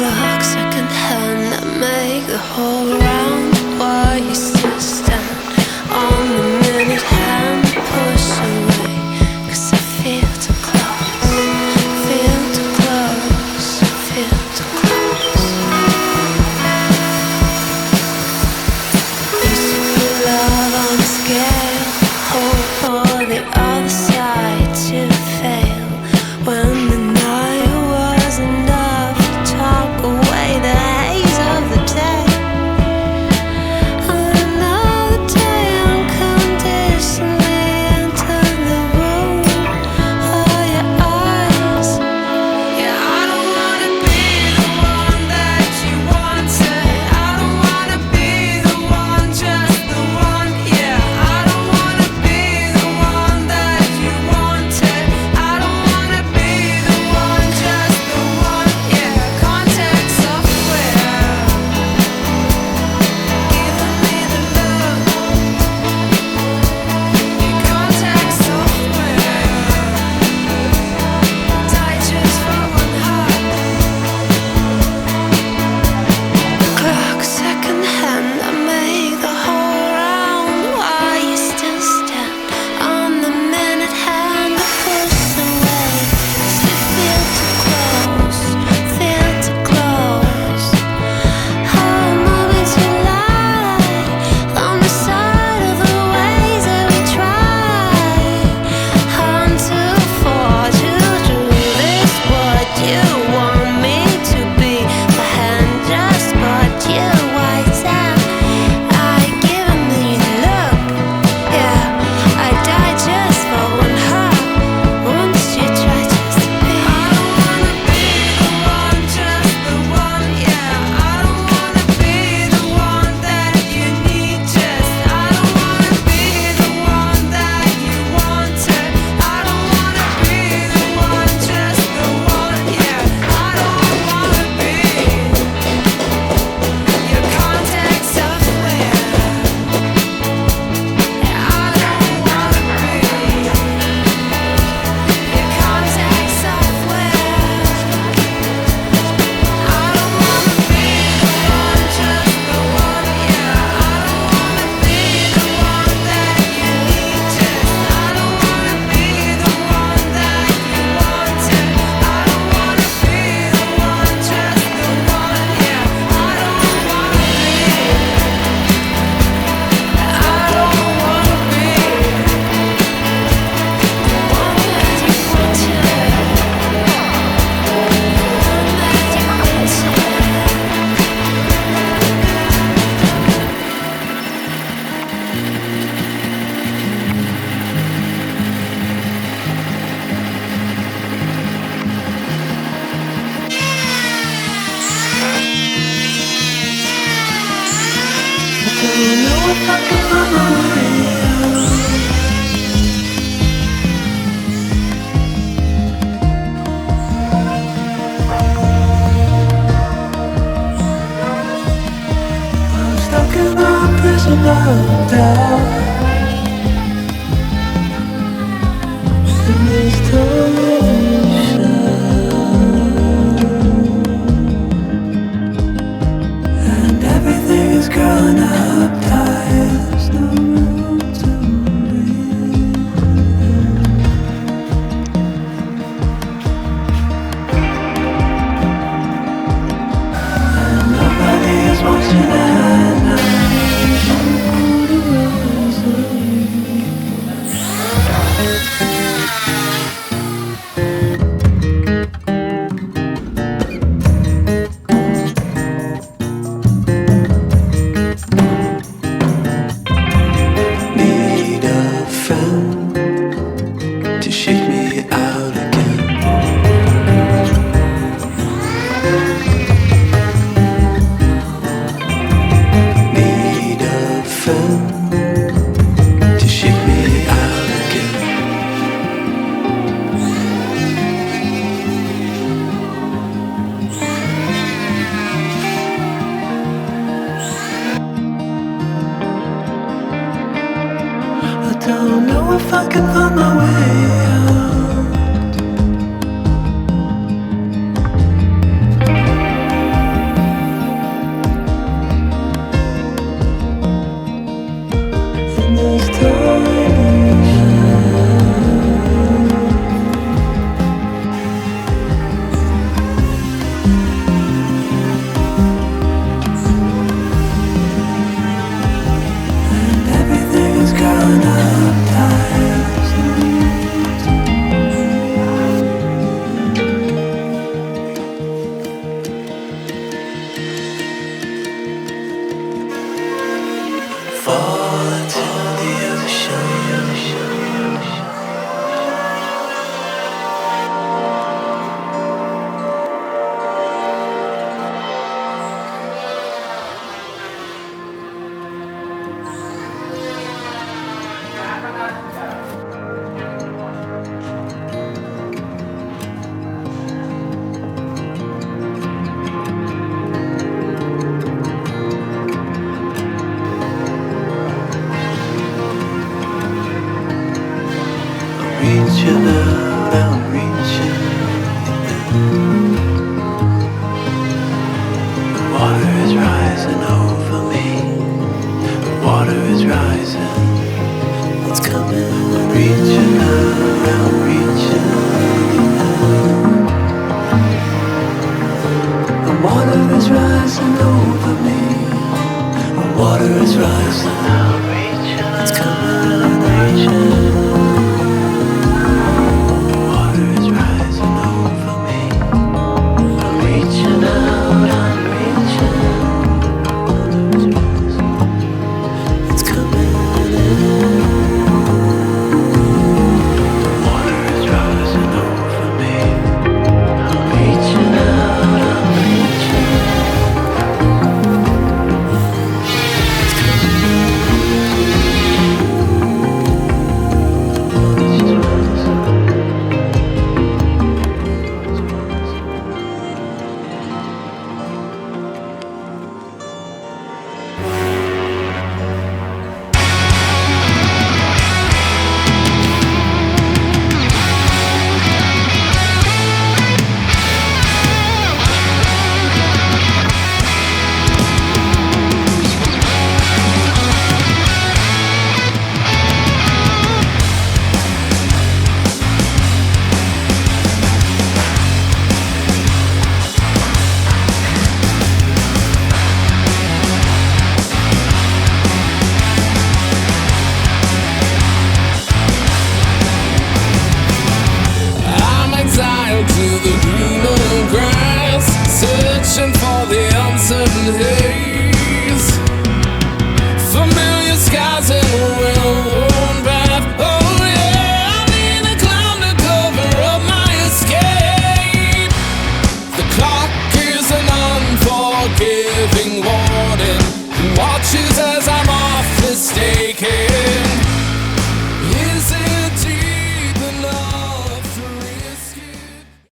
clock second hand that make the whole round. Why you still stand on the minute hand? Push away, 'cause I feel too close. Feel too close. Feel too close. Used to put love on a scale, hope for the other side to fail. When the night was enough to talk away the haze of the day. Another day unconditionally enter the room of your eyes. Yeah, I don't wanna be the one that you wanted. I don't wanna be the one, just the one. Yeah, I don't wanna be the one that you wanted. I don't wanna be the one, just the one. Yeah, contact software giving me the look. Your contact software die just for one hug. Clock second hand, I make the whole round. Why you still stand on the minute hand? Push away, 'cause you feel too close. Feel too close. Oh, moving too light on the side of the ways that we try. I'm too far to do this. What you want me to be? The hand just but you white out. I given me the look. Yeah, I die just for one hug. Won't you try just to be? I don't wanna be the one, just the one. Yeah, I don't wanna be the one that you need. Just I don't wanna be the one that you wanted. I don't wanna be the one, just the one. Yeah, I don't wanna be your contact software. Yeah, I don't wanna be your contact software. I don't wanna be the one, just the one. Yeah, I don't wanna be the one that you need. Just I don't wanna be the one that you wanted. I don't wanna be the one, just the one. Yeah, I don't wanna be. I don't wanna be the one that you wanted. Don't know if I can find my way out. I'm stuck in a prison of doubt. In this torsion, and everything is growing up tight. There's no room to breathe. And nobody is watching at night. Need a friend to shake me out again. Need a friend to shake me out again. I don't know if I can find my way out. reaching out, I'm reaching. The water is rising over me. The water is rising. It's coming. I'm reaching out, I'm reaching. The water is rising over me. The water is rising. I'm reaching. It's coming. I'm reaching. Searching for the uncertain haze, familiar skies and a well-worn path. Oh yeah, I need a cloud to cover up my escape. The clock is an unforgiving warning, watches as I'm off mistaken.